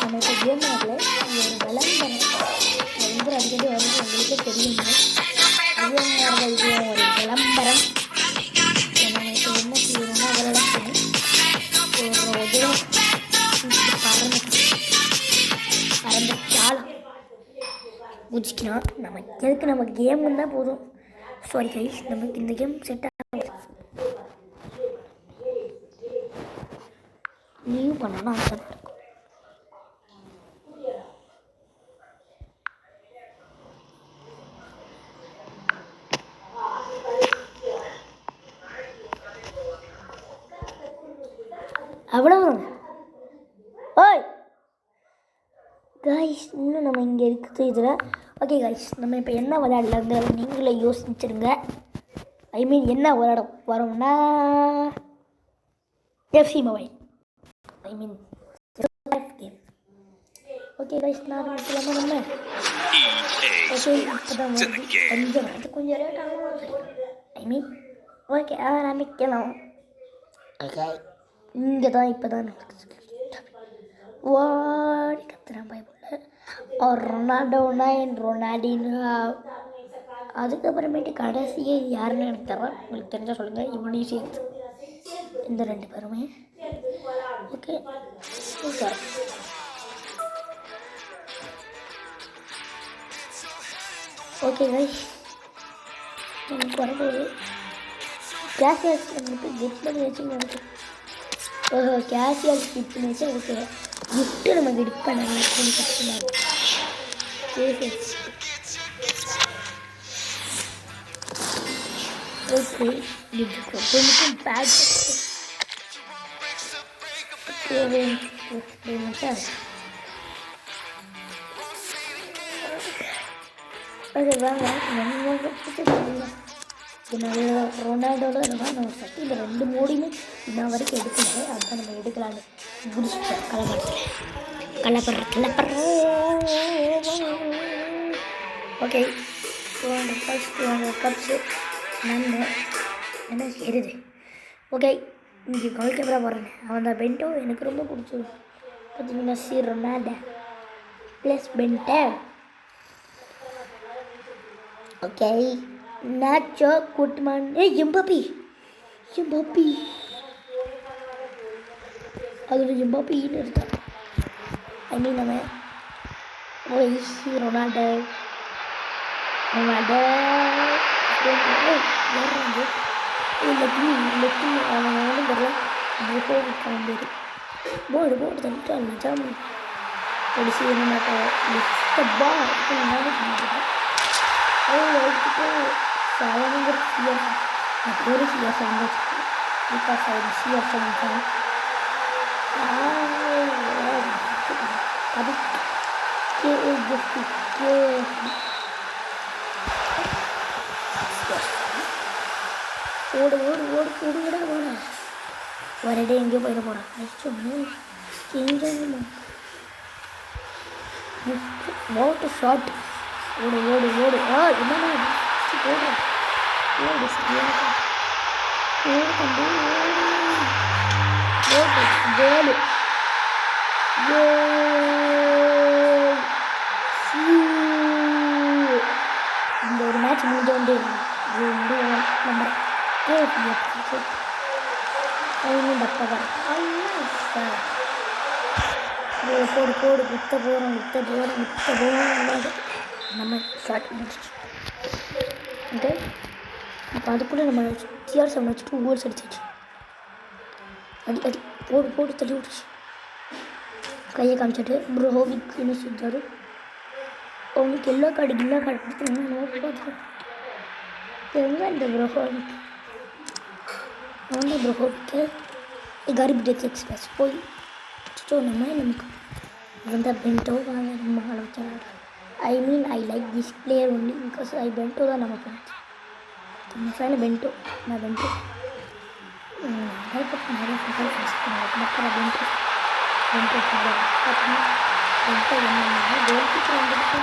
நம்ம இப்போ கேம் ஆகல ஒரு விளம்பரம் ரொம்ப அடிக்கடி வருது உங்களுக்கே தெரியுங்க. இது ஒரு விளம்பரம். நம்ம இப்போ என்ன செய்யணும்னா விளம்பரம் பறந்த சாலம் குதிக்கணும். நம்ம எதுக்கு நம்ம கேம் இருந்தால் போதும். சாரி கைஸ், நமக்கு இந்த கேம் செட் ஆகும். லீவ் பண்ணோன்னா அந்த அவ்வளோதாங்க. ஓய் காய்ஸ், இன்னும் நம்ம இங்கே இருக்குது இதில். ஓகே காய்ஸ், நம்ம இப்போ என்ன விளையாடலாங்க நீங்களே யோசிச்சுருங்க. ஐ மீன் என்ன விளையாட வரோம்னா எஃப்சி மொபைல், ஐ மீன் கேம். ஓகே காய்ஸ், நான் ஆரம்பிக்கலாமா நம்ம? ஓகே, இப்போ தான் கொஞ்சம் லேட் ஆகும். ஐ மீன் ஓகே ஆரம்பிக்கலாம். ஓகே, இங்கே தான் இப்போ தான் வாடி கத்துறேன் பைபிளில் ரொனால்டினோ. அதுக்கப்புறமேட்டு கடைசியே யாருன்னு எனக்கு தரேன். உங்களுக்கு தெரிஞ்சால் சொல்லுங்கள். இவனையும் இந்த 2 பேருமே ஓகே. ஓகே ஓகே கைஸ், நமக்கு வரும்போது கேஷியல் நமக்கு கிஃப்ட் பண்ணி வச்சு கேஷியல் கிஃப்ட் பண்ணி வச்சு அதுக்கு கிஃப்ட்டு நம்ம கிஃப்ட் பண்ணணும். கஷ்டமாக இருக்கும். ஓகே கொஞ்சம் பேக் அது வாங்க. ரொனால்டோவில் இருந்தால் நம்ம ஃபஸ்ட்டு இந்த 2 மோடியுமே இன்னும் வரைக்கும் எடுக்கல. அதுதான் நம்ம எடுக்கலான்னு குடிச்சிட்டோம். கலப்பற ஓகே. 200 கப்ஸ் 200 கப்ஸு நம்ம என்ன செய்யுது. ஓகே, இங்கே கோல் கேமரா போடுறேன். அவன் தான் பென்டோ எனக்கு ரொம்ப பிடிச்சது. பார்த்தீங்கன்னா Ronaldo plus bento. Okay, nacho குட்மன் Mbappé அதில் எம்பாப்பின்னு இருக்கா. ஐ மீன் நம்ம ரொனால்டோ லெக்கினி அவன் வந்து தெரியல. போர்டு தந்துட்டான் நிஜாமி பொடிசி என்ன பால் எடுத்துட்டு 700 CS ஒரு CS வந்துச்சு. பிகாஸ் அவர் CS வந்துட்டான். அது ஓடு ஒரு இடம் எங்கேயோ போயிட போகிறான். நெக்ஸ்ட்டு ஷார்ட் ஓடு என்னன்னா போடுறேன். ஓடு தம்பி கோலு இந்த ஒரு மேட்ச் முடிஞ்சோண்டு நம்ம போடு குத்த போகிறோம் நம்ம ஷார்ட் முடிச்சு. ஓகே, இப்போ அதுக்குள்ளே நம்ம CR7 வச்சுட்டு கோல்ஸ் அடிச்சிச்சு. அடி போடு தள்ளி விட்டுச்சு. கையை காமிச்சிட்டு ப்ரோஹோவிக் என்ன செஞ்சார். அவங்களுக்கு எல்லோ கார்டு கொடுத்துருங்க. எங்கே இந்த ப்ரோஹோவிக் அவன் தான் ப்ரோஹோவிக்கு கரிப் டெத் எக்ஸ்பிரஸ் போய் நமக்கு வந்தால் பென்டோ வாங்க நம்ம ஆலோசனை. I mean I like this player only because Bento தான் நம்ம ஃப்ரெண்ட்ஸ். நம்ம ஃப்ரெண்ட் பென்டோ. நான் பென்டோ நிறைய ஃப்ரெண்ட்ஸ் மக்கள் பென்டோ பார்த்தீங்கன்னா பென்டோ என்ன கோல் கீப்பர் வந்துருக்கு.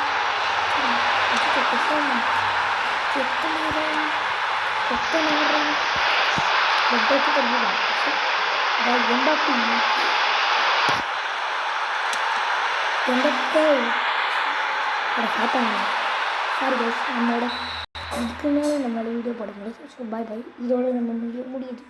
எம்பாப்பி எங்கே பார்த்தாங்க. சாரி கைஸ், நம்மளோட இதுக்கு மேலே நம்மளால் வீடியோ போட முடியாது. ஸோ பாய் பாய், இதோட நம்ம வீடியோ முடியுது.